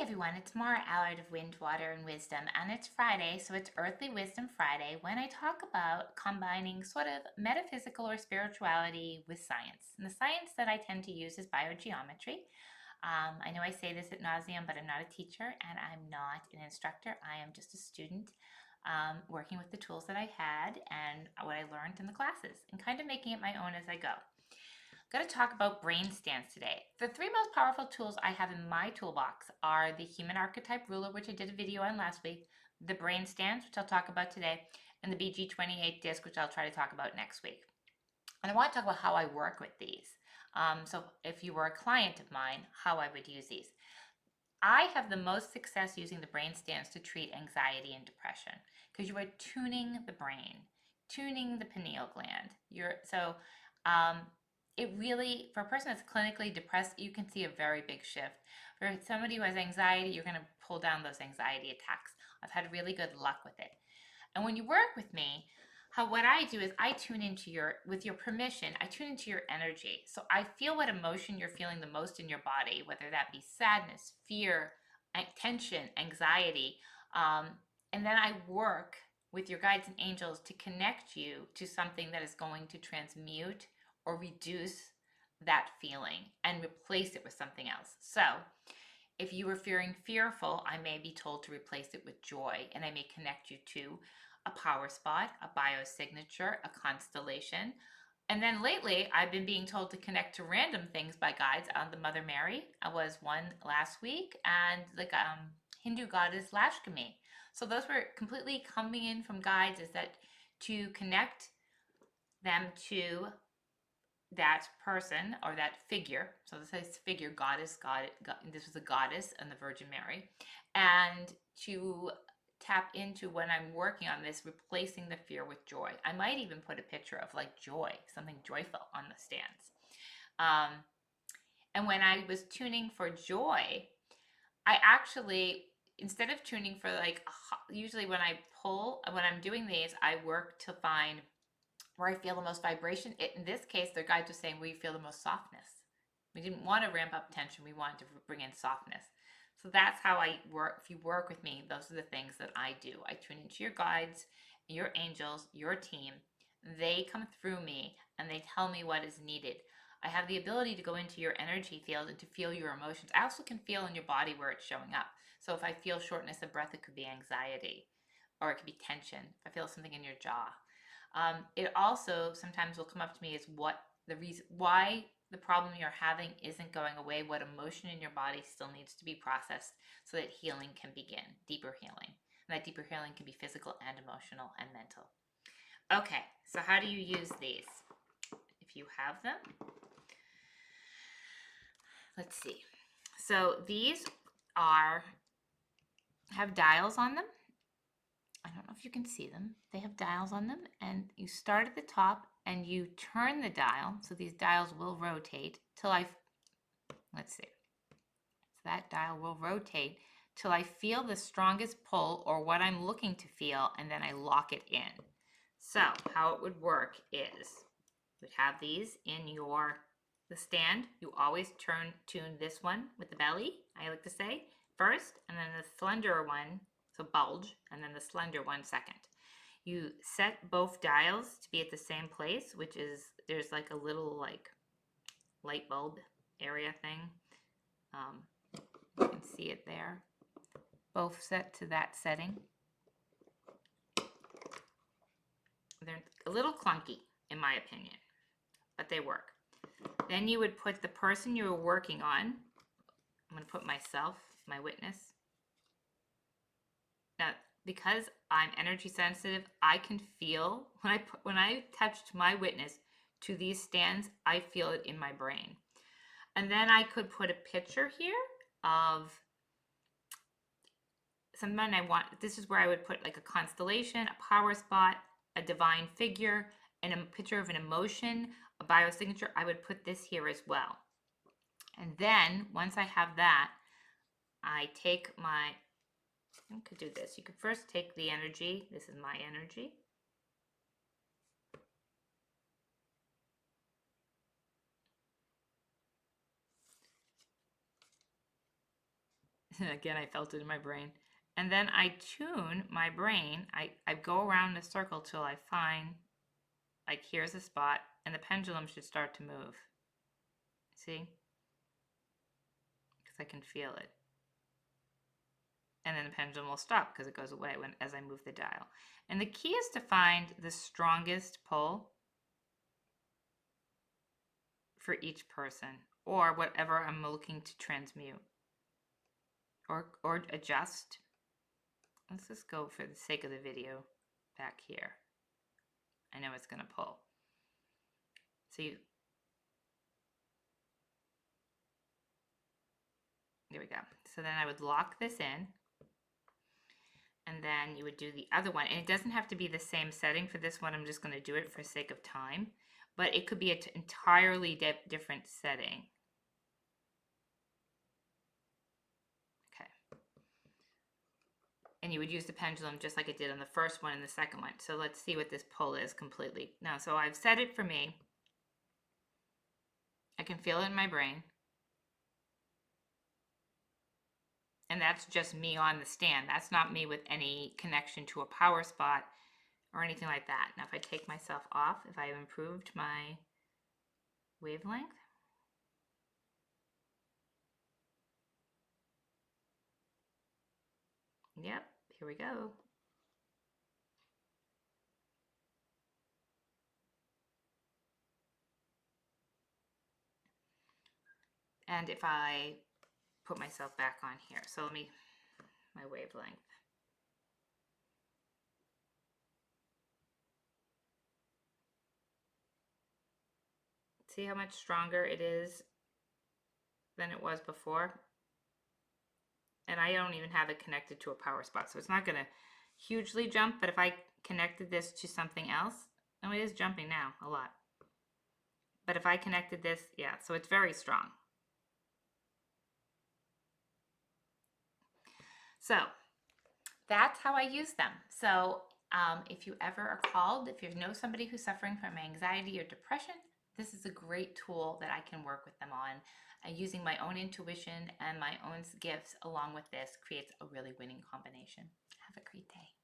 everyone, it's Mara Allard of Wind, Water, and Wisdom, and it's Friday, so it's Earthly Wisdom Friday when I talk about combining sort of metaphysical or spirituality with science. And the science that I tend to use is biogeometry. I know I say this at nauseum, but I'm not a teacher and I'm not an instructor. I am just a student working with the tools that I had and what I learned in the classes and kind of making it my own as I go. I'm going to talk about brain scans today. The three most powerful tools I have in my toolbox are the Human Archetype Ruler, which I did a video on last week, the brain scans, which I'll talk about today, and the BG28 disc, which I'll try to talk about next week. And I want to talk about how I work with these. So if you were a client of mine, how I would use these. I have the most success using the brain scans to treat anxiety and depression because you are tuning the brain, tuning the pineal gland. Um, it really, for a person that's clinically depressed, you can see a very big shift. For somebody who has anxiety, you're going to pull down those anxiety attacks. I've had really good luck with it. And when you work with me, what I do is I tune into with your permission, I tune into your energy. So I feel what emotion you're feeling the most in your body, whether that be sadness, fear, tension, anxiety. And then I work with your guides and angels to connect you to something that is going to transmute or reduce that feeling and replace it with something else. So if you were feeling fearful, I may be told to replace it with joy, and I may connect you to a power spot, a biosignature, a constellation. And then lately, I've been being told to connect to random things by guides on the Mother Mary. I was one last week, and the Hindu goddess Lashkami. So those were completely coming in from guides, is that to connect them to that person or that figure. So this is figure, goddess, this was a goddess and the Virgin Mary. And to tap into when I'm working on this, replacing the fear with joy. I might even put a picture of like joy, something joyful on the stands. And when I was tuning for joy, I actually, instead of tuning for usually when I'm doing these, I work to find where I feel the most vibration. In this case, their guide was saying where you feel the most softness. We didn't want to ramp up tension. We wanted to bring in softness. So that's how I work. If you work with me, those are the things that I do. I tune into your guides, your angels, your team. They come through me and they tell me what is needed. I have the ability to go into your energy field and to feel your emotions. I also can feel in your body where it's showing up. So if I feel shortness of breath, it could be anxiety or it could be tension. If I feel something in your jaw. It also sometimes will come up to me as what the reason why the problem you're having isn't going away, what emotion in your body still needs to be processed so that healing can begin, deeper healing. And that deeper healing can be physical and emotional and mental. Okay, so how do you use these? If you have them, let's see. So these have dials on them. I don't know if you can see them. They have dials on them, and you start at the top and you turn the dial. So these dials will rotate till let's see. So that dial will rotate till I feel the strongest pull or what I'm looking to feel, and then I lock it in. So how it would work is you'd have these in the stand. You always tune this one with the belly, I like to say, first, and then the slender one, so bulge, and then the slender one second. You set both dials to be at the same place, which is, there's like a little like light bulb area thing. You can see it there. Both set to that setting. They're a little clunky, in my opinion, but they work. Then you would put the person you were working on. I'm going to put myself, my witness. Now, because I'm energy sensitive, I can feel when I touched my witness to these stands, I feel it in my brain. And then I could put a picture here of someone this is where I would put like a constellation, a power spot, a divine figure, and a picture of an emotion, a biosignature. I would put this here as well. And then once I have that, I could do this. You could first take the energy. This is my energy. Again, I felt it in my brain. And then I tune my brain. I go around the circle till I find, like, here's a spot, and the pendulum should start to move. See? Because I can feel it. And then the pendulum will stop because it goes away as I move the dial. And the key is to find the strongest pull for each person, or whatever I'm looking to transmute or adjust. Let's just go, for the sake of the video, back here. I know it's going to pull. So there we go. So then I would lock this in, and then you would do the other one. And it doesn't have to be the same setting. For this one, I'm just going to do it for sake of time, but it could be an entirely different setting. Okay. And you would use the pendulum just like it did on the first one and the second one. So let's see what this pull is completely. Now, so I've set it for me. I can feel it in my brain. And that's just me on the stand. That's not me with any connection to a power spot or anything like that. Now, if I take myself off, if I have improved my wavelength, yep, here we go. And if I put myself back on here, so let me, my wavelength. See how much stronger it is than it was before? And I don't even have it connected to a power spot, so it's not going to hugely jump, but if I connected this to something else, oh, it is jumping now a lot. But if I connected this, yeah, so it's very strong. So that's how I use them. So if you ever are called, if you know somebody who's suffering from anxiety or depression, this is a great tool that I can work with them on. Using my own intuition and my own gifts along with this creates a really winning combination. Have a great day.